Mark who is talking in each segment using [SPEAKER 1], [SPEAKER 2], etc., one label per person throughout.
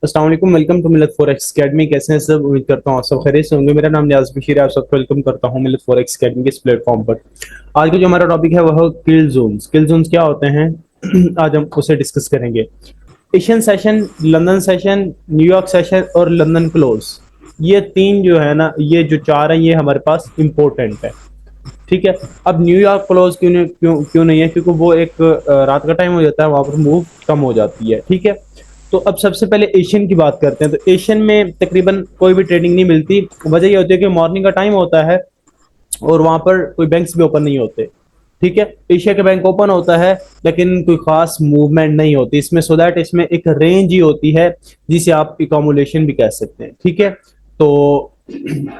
[SPEAKER 1] अस्सलाम वालेकुम, welcome to मिलत फॉरेक्स एकेडमी। कैसे हैं सब? उम्मीद करता हूँ आप सब खैरियत से होंगे। मेरा नाम नियाज बशीर है, आप सबको वेलकम करता हूँ मिलत फॉरेक्स एकेडमी के इस प्लेटफॉर्म पर। आज का जो हमारा टॉपिक है वह किल जोन्स। किल जोन्स क्या होते हैं आज हम उसे डिस्कस करेंगे। Asian session, London session, New York session और लंदन क्लोज, ये तीन जो है ना, ये जो चार हैं, ये हमारे पास इंपॉर्टेंट है। ठीक है। अब न्यूयॉर्क क्लोज क्यों नहीं है? क्योंकि वो एक रात का टाइम हो जाता है, वहां पर मूव कम हो जाती है। ठीक है। तो अब सबसे पहले एशियन की बात करते हैं। तो एशियन में तकरीबन कोई भी ट्रेडिंग नहीं मिलती। वजह ये होती है कि मॉर्निंग का टाइम होता है और वहां पर कोई बैंक्स भी ओपन नहीं होते। ठीक है। एशिया के बैंक ओपन होता है लेकिन कोई खास मूवमेंट नहीं होती इसमें। सो दैट इसमें एक रेंज ही होती है जिसे आप इकोमुलेशन भी कह सकते हैं। ठीक है। तो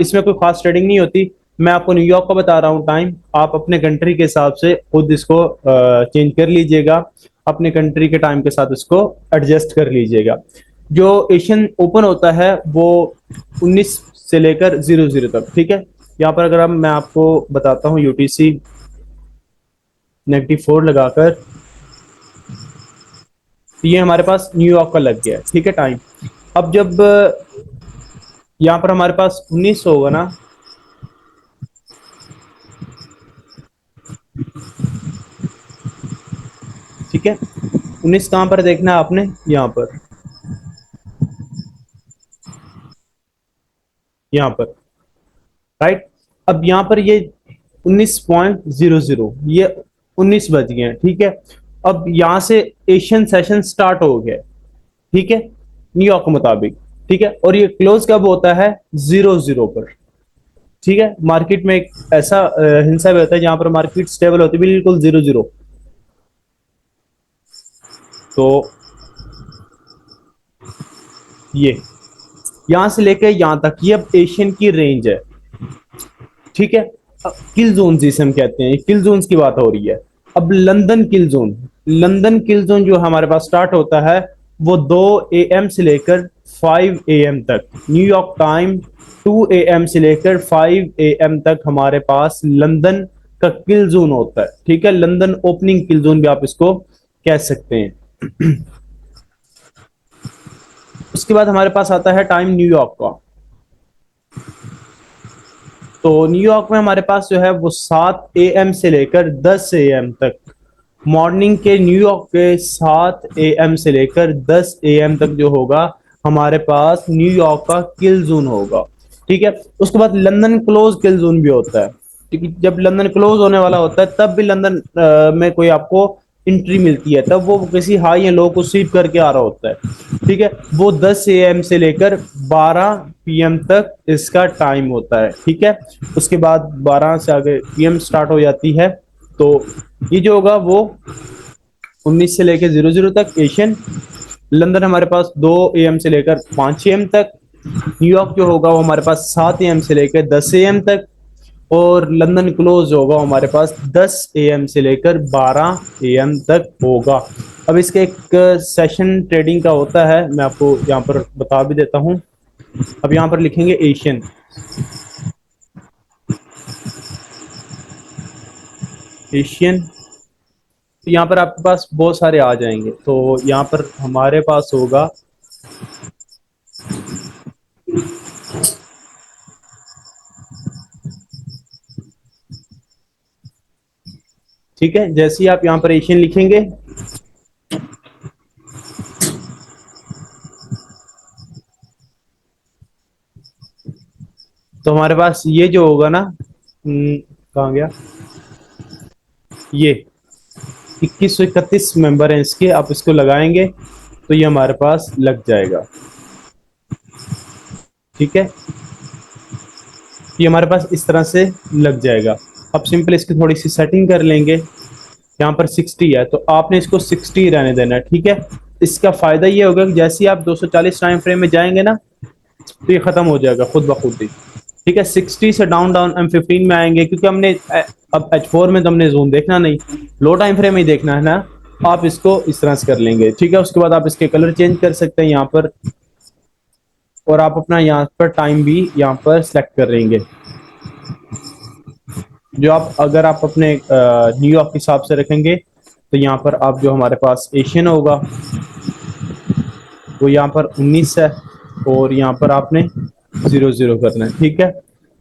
[SPEAKER 1] इसमें कोई खास ट्रेडिंग नहीं होती। मैं आपको न्यूयॉर्क का बता रहा हूँ टाइम, आप अपने कंट्री के हिसाब से खुद इसको चेंज कर लीजिएगा। अपने कंट्री के टाइम के साथ इसको एडजस्ट कर लीजिएगा। जो एशियन ओपन होता है वो 19 से लेकर 00 तक। ठीक है। यहाँ पर अगर मैं आपको बताता हूँ यूटीसी -4 लगाकर, तो ये हमारे पास न्यूयॉर्क का लग गया है। ठीक है टाइम। अब जब यहाँ पर हमारे पास 19 होगा ना, ठीक है। 19 कहां पर देखना है आपने? यहाँ पर, यहाँ पर, राइट। अब यहाँ पर ये 19.00, ये 19 बज गए हैं। ठीक है। अब यहां से एशियन सेशन स्टार्ट हो गया। ठीक है, न्यूयॉर्क के मुताबिक। ठीक है। और ये क्लोज कब होता है? 00 पर। ठीक है। मार्केट में एक ऐसा हिस्सा भी होता है जहां पर मार्केट स्टेबल होती है बिल्कुल 00। तो ये यहां से लेकर यहां तक, ये अब एशियन की रेंज है। ठीक है। किल जोन जिसे हम कहते हैं, किल जोन की बात हो रही है। अब लंदन किल जोन, लंदन किल जोन जो हमारे पास स्टार्ट होता है वो 2 AM से लेकर 5 AM तक। न्यूयॉर्क टाइम 2 AM से लेकर 5 AM तक हमारे पास लंदन का किल जोन होता है। ठीक है। लंदन ओपनिंग किल जोन भी आप इसको कह सकते हैं। उसके बाद हमारे पास आता है टाइम न्यूयॉर्क का। तो न्यूयॉर्क में हमारे पास जो है वो 7 AM से लेकर 10 AM तक। मॉर्निंग के न्यूयॉर्क के 7 AM से लेकर 10 AM तक जो होगा हमारे पास न्यूयॉर्क का किल जोन होगा। ठीक है। उसके बाद लंदन क्लोज किल जोन भी होता है। ठीक है। जब लंदन क्लोज होने वाला होता है तब भी लंदन में कोई आपको एंट्री मिलती है, तब वो किसी हाई या लो को स्वीप करके आ रहा होता है। ठीक है। वो 10 AM से लेकर 12 PM तक इसका टाइम होता है। ठीक है। उसके बाद 12 से आगे PM स्टार्ट हो जाती है। तो ये जो होगा वो 19 से लेकर 00 तक एशियन। लंदन हमारे पास 2 AM से लेकर 5 AM तक। न्यूयॉर्क जो होगा वो हमारे पास 7 AM से लेकर 10 AM तक। और लंदन क्लोज होगा हमारे पास 10 AM से लेकर 12 AM तक होगा। अब इसका एक सेशन ट्रेडिंग का होता है, मैं आपको यहाँ पर बता भी देता हूँ। अब यहाँ पर लिखेंगे एशियन, एशियन। तो यहाँ पर आपके पास बहुत सारे आ जाएंगे। तो यहाँ पर हमारे पास होगा, ठीक है, जैसे ही आप यहाँ पर एशियन लिखेंगे तो हमारे पास ये जो होगा ना, कहाँ गया ये, 2131 मेंबर हैं इसके। आप इसको लगाएंगे तो ये हमारे पास लग जाएगा। ठीक है। ये हमारे पास इस तरह से लग जाएगा। अब सिंपल इसकी थोड़ी सी सेटिंग कर लेंगे। यहाँ पर 60 है तो आपने इसको 60 रहने देना है। ठीक है। इसका फायदा ये होगा कि जैसे ही आप 240 टाइम फ्रेम में जाएंगे ना, तो ये खत्म हो जाएगा खुद ब खुद ही। ठीक है। 60 से डाउन डाउन M15 में आएंगे क्योंकि हमने अब H4 में तो हमने जोन देखना नहीं, लो टाइम फ्रेम ही देखना है ना। आप इसको इस तरह से कर लेंगे। ठीक है। उसके बाद आप इसके कलर चेंज कर सकते हैं यहाँ पर, और आप अपना यहाँ पर टाइम भी यहाँ पर सेलेक्ट कर लेंगे। जो आप अगर आप अपने न्यूयॉर्क के हिसाब से रखेंगे तो यहाँ पर आप जो हमारे पास एशियन होगा, वो यहाँ पर 19 है और यहाँ पर आपने 0 0 करना है, ठीक है।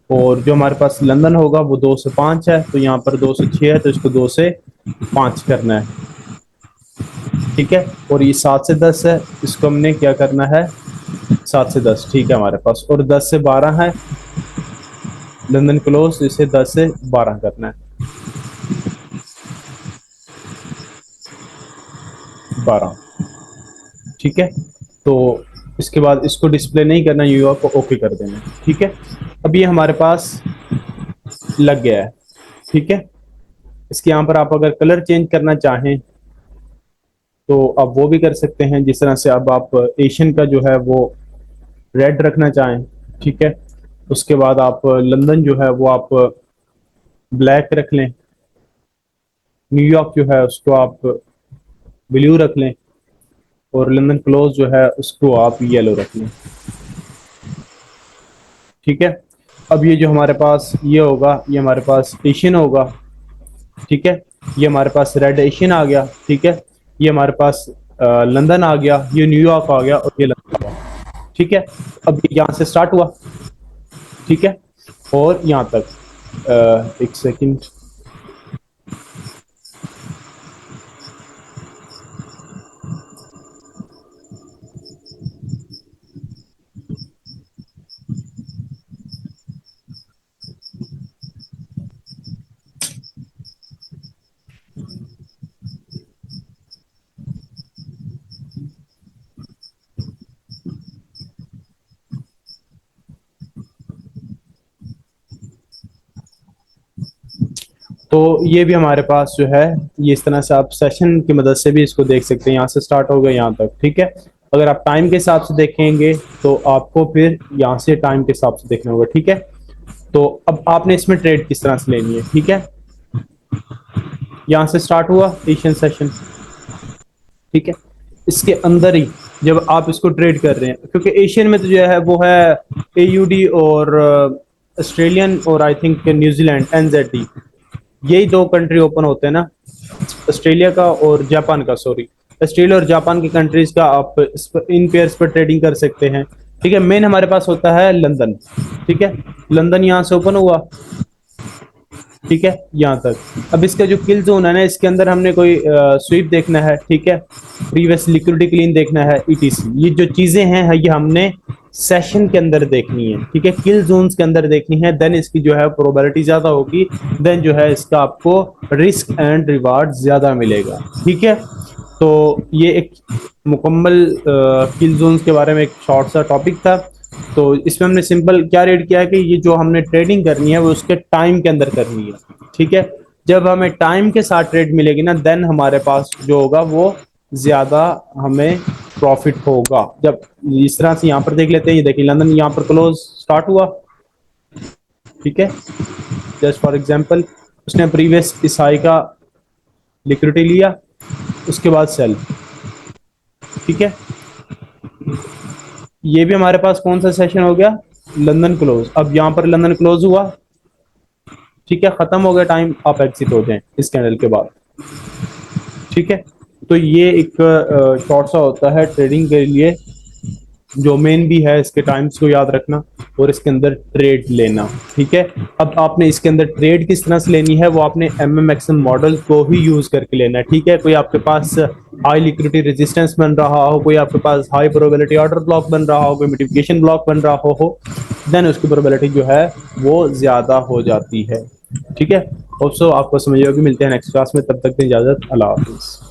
[SPEAKER 1] और जो हमारे पास लंदन होगा वो 2 से 5 है, तो यहाँ पर 2 से 6 है, तो इसको 2 से 5 करना है, ठीक है। और ये 7 से 10 है, इसको हमने क्या करना है, 7 से 10, ठीक है हमारे पास। और 10 से 12 है, लंदन क्लोज, इसे 10 से 12 करना है, 12, ठीक है। तो इसके बाद इसको डिस्प्ले नहीं करना, न्यूयॉर्क को ओके कर देना, ठीक है। अब ये हमारे पास लग गया है, ठीक है। इसके यहाँ पर आप अगर कलर चेंज करना चाहें तो आप वो भी कर सकते हैं, जिस तरह से अब आप एशियन का जो है वो रेड रखना चाहें, ठीक है। उसके बाद आप लंदन जो है वो आप ब्लैक रख लें, न्यूयॉर्क जो है उसको आप ब्लू रख लें, और लंदन क्लोज जो है उसको आप येलो रख लें, ठीक है। अब ये जो हमारे पास ये होगा, ये हमारे पास एशियन होगा, ठीक है। ये हमारे पास रेड एशियन आ गया, ठीक है। ये हमारे पास लंदन आ गया, ये न्यूयॉर्क आ गया, और ये लंदन आ गया, ठीक है। अब ये यहाँ से स्टार्ट हुआ, ठीक है, और यहाँ तक एक सेकंड, तो ये भी हमारे पास जो है, ये इस तरह से आप सेशन की मदद से भी इसको देख सकते हैं, यहाँ से स्टार्ट हो गया यहाँ तक, ठीक है। अगर आप टाइम के हिसाब से देखेंगे तो आपको फिर यहाँ से टाइम के हिसाब से देखना होगा, ठीक है। तो अब आपने इसमें ट्रेड किस तरह से लेनी है, ठीक है। यहाँ से स्टार्ट हुआ एशियन सेशन, ठीक है। इसके अंदर ही जब आप इसको ट्रेड कर रहे हैं, क्योंकि एशियन में तो जो है वो है AUD और ऑस्ट्रेलियन और आई थिंक न्यूजीलैंड NZD, यही दो कंट्री ओपन होते हैं ना, ऑस्ट्रेलिया का और जापान का, सॉरी, ऑस्ट्रेलिया और जापान की कंट्रीज का आप इन पेयर्स पर ट्रेडिंग कर सकते हैं, ठीक है। मेन हमारे पास होता है लंदन, ठीक है। लंदन यहाँ से ओपन हुआ, ठीक है, यहाँ तक। अब इसका जो किल जोन है ना, इसके अंदर हमने कोई स्वीप देखना है, ठीक है, प्रीवियस लिक्विडिटी क्लीन देखना है, ETC, ये जो चीजें हैं ये हमने सेशन के अंदर देखनी है, ठीक है, किल जोन्स के अंदर देखनी है, देन इसकी जो है प्रोबेबिलिटी ज्यादा होगी, देन जो है इसका आपको रिस्क एंड रिवार्ड ज्यादा मिलेगा, ठीक है। तो ये एक मुकम्मल किल जोन्स के बारे में एक शॉर्ट सा टॉपिक था। तो इसमें हमने सिंपल क्या रेड किया है कि ये जो हमने ट्रेडिंग करनी है वो उसके टाइम के अंदर करनी है, ठीक है। जब हमें टाइम के साथ ट्रेड मिलेगी ना, देन हमारे पास जो होगा वो ज्यादा हमें प्रॉफिट होगा। जब इस तरह से यहाँ पर देख लेते हैं, ये देखिए लंदन यहाँ पर क्लोज स्टार्ट हुआ, ठीक है, जस्ट फॉर एग्जांपल उसने प्रीवियस इस हाई का लिक्विडिटी लिया, उसके बाद सेल, ठीक है। ये भी हमारे पास कौन सा सेशन हो गया, लंदन क्लोज। अब यहाँ पर लंदन क्लोज हुआ, ठीक है, खत्म हो गया टाइम, आप एग्जिट हो जाएं इस कैंडल के बाद, ठीक है। तो ये एक शॉर्ट सा होता है ट्रेडिंग के लिए, जो मेन भी है इसके टाइम्स को याद रखना और इसके अंदर ट्रेड लेना, ठीक है। अब आपने इसके अंदर ट्रेड किस तरह से लेनी है, वो आपने MMXM मॉडल को ही यूज करके लेना है, ठीक है। कोई आपके पास हाई लिक्विडिटी रेजिस्टेंस बन रहा हो, कोई आपके पास हाई प्रोबेबिलिटी ऑर्डर ब्लॉक बन रहा हो, कोई मिटिफिकेशन ब्लॉक बन रहा हो, देन उसकी प्रोबेबिलिटी जो है वो ज्यादा हो जाती है, ठीक है। ऑल्सो आपको समझ होगी। मिलते हैं नेक्स्ट क्लास में, तब तक की इजाजत, अल्लाह हाफिज।